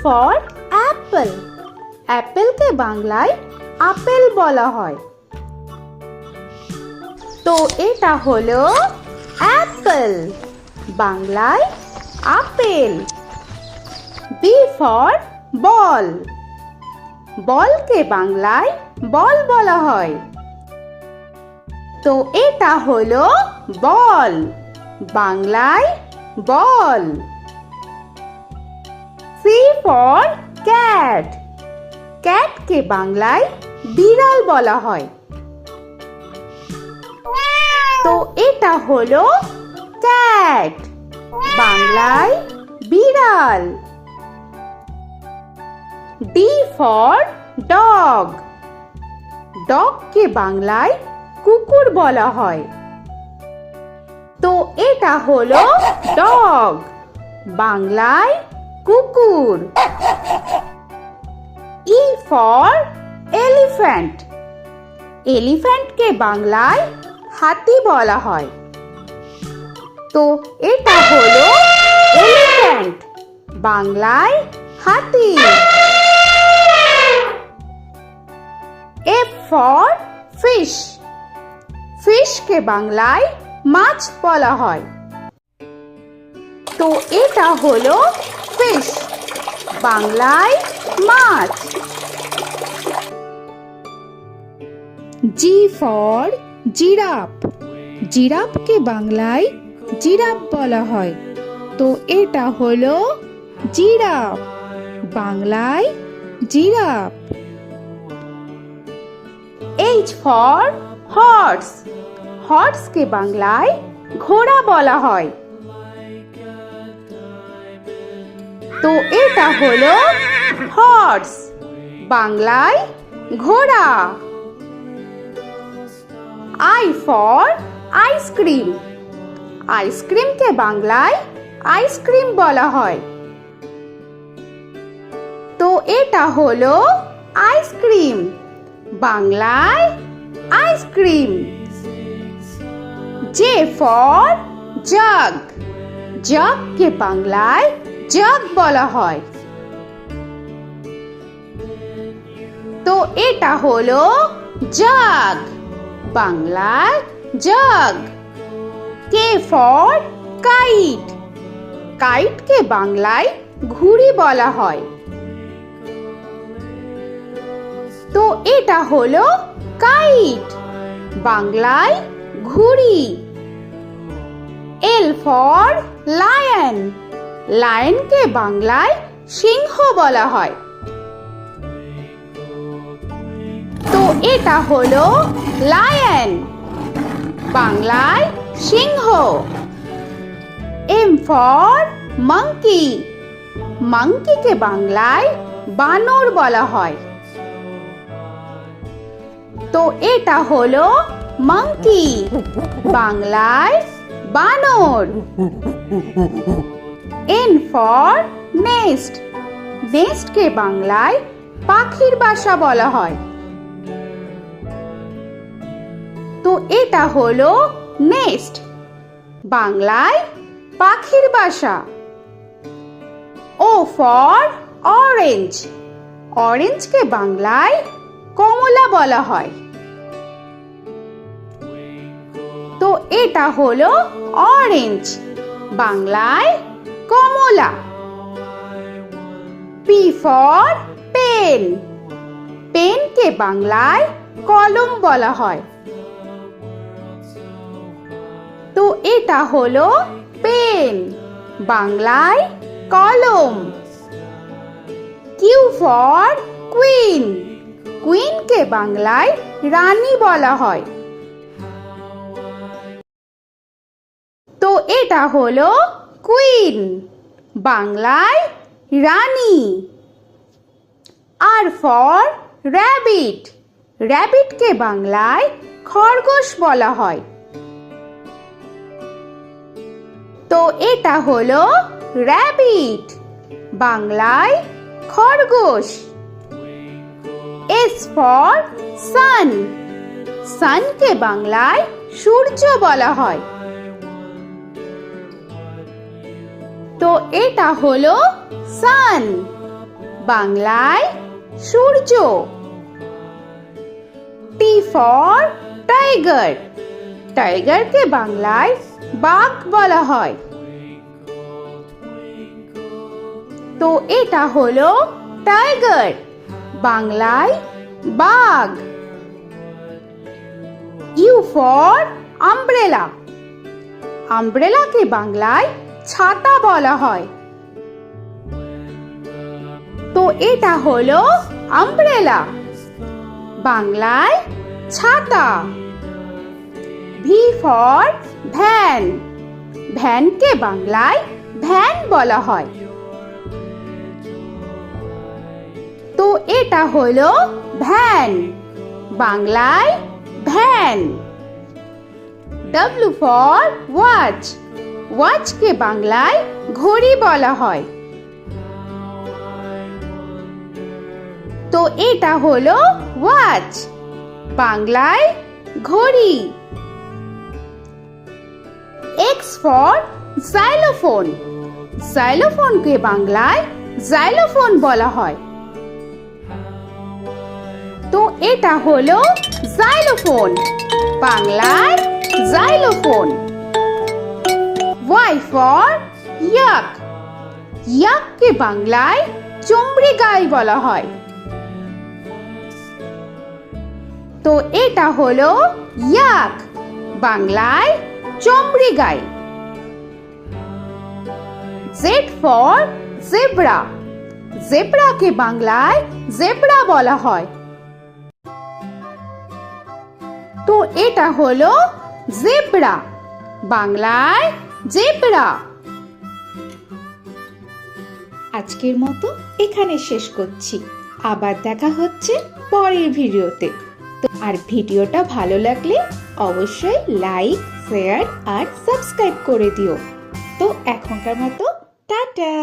For Apple. অ্যাপেলকে বাংলায় apple বলা হয়। তো এটা হলো অ্যাপল, বাংলায় আপেল। B for ball. বলকে বাংলায় বল বলা হয়। তো এটা হলো বল, বাংলায় বল। C for cat. ক্যাটকে বাংলায় বিড়াল বলা হয়। তো এটা হলো ক্যাট, বাংলায় বিড়াল। D for dog. ডগকে বাংলায় কুকুর বলা হয়। তো এটা হলো ডগ, বাংলায় কুকুর। E for elephant. এলিফ্যান্টকে বাংলায় হাতি বলা হয়। তো এটা হলো এলিফ্যান্ট, বাংলায় হাতি। F for fish. ফিশকে বাংলায় মাছ বলা হয়। তো এটা হলো ফিশ, বাংলায় মাছ। G for giraffe. জিরাফকে বাংলায় জিরাফ বলা হয়। তো এটা হলো জিরাফ, বাংলায় জিরাফ। H for horse. হর্সকে বাংলায় ঘোড়া বলা হয়। তো এটা হলো হর্স, বাংলায় ঘোড়া। I for ice cream. আইসক্রিমকে বাংলায় আইসক্রিম বলা হয়। তো এটা হলো আইসক্রিম, বাংলায় আইসক্রিম। J for jug. জাগকে বাংলায় জাগ বলা হয়। তো এটা হলো জাগ, বাংলায় জাগ। K for kite. কাইটকে বাংলায় ঘুড়ি বলা হয়। তো এটা হলো কাইট, বাংলায় ঘুড়ি। L for lion. লায়নকে বাংলায় সিংহ বলা হয়। তো এটা হলো লায়ন, বাংলায় সিংহ। M for monkey. মাঙ্কিকে বাংলায় বানর বলা হয়। তো এটা হলো মাঙ্কি, বাংলায় বানর। N for nest. নেস্টকে বাংলায় পাখির বাসা বলা হয়। তো এটা হলো নেস্ট, বাংলায় পাখির বাসা। O for orange. অরেঞ্জকে বাংলায় কমলা বলা হয়। তো এটা হলো অরেঞ্জ, বাংলায় কমলা। P for pen. পেনকে বাংলায় কলম বলা হয়। তো এটা হলো পেন, বাংলায় কলম। Q for queen. কুইনকে বাংলায় রানী বলা হয়। তো এটা হলো কুইন, বাংলায় রানী। আর ফর র‍্যাবিট। র‍্যাবিটকে বাংলায় খরগোশ বলা হয়। তো এটা হলো র‍্যাবিট, বাংলায় খরগোশ। S for sun. সানকে বাংলায় সূর্য বলা হয়। তো এটা হলো সান, বাংলায় সূর্য। টি ফর টাইগার, টাইগারকে বাংলায় বাঘ বলা হয়। তো এটা হলো টাইগার, বাংলায় বাঘ। ইউ ফর আমব্রেলা, আমব্রেলাকে বাংলায় ছাতা বলা হয়। তো এটা হলো আমব্রেলা, বাংলায় ছাতা। ভি ফর ভ্যান, ভ্যানকে বাংলায় ভ্যান বলা হয়। তো এটা হলো ভ্যান, বাংলায় ভ্যান। ডব্লিউ ফর ওয়াচ, ওয়াচকে বাংলায় ঘড়ি বলা হয়। তো এটা হলো ওয়াচ, বাংলায় ঘড়ি। এক্স ফর জাইলোফোন, জাইলোফোনকে বাংলায় জাইলোফোন বলা হয়। তো এটা হলো জাইলোফোন, বাংলায় জাইলোফোন। ওয়াই ফর ইয়াক, ইয়াককে বাংলায় চমড়ি গাই বলা হয়। তো এটা হলো ইয়াক, বাংলায় চমড়ি গাই। জেড ফর জেব্রা, জেব্রাকে বাংলায় জেব্রা বলা হয়। তো এটা হলো জেব্রা, বাংলায় জেব্রা। আজকের মতো এখানে শেষ করছি, আবার দেখা হচ্ছে পরের ভিডিওতে। তো আর ভিডিওটা ভালো লাগলে অবশ্যই লাইক, শেয়ার আর সাবস্ক্রাইব করে দিও। তো এখনকার মতো টাটা।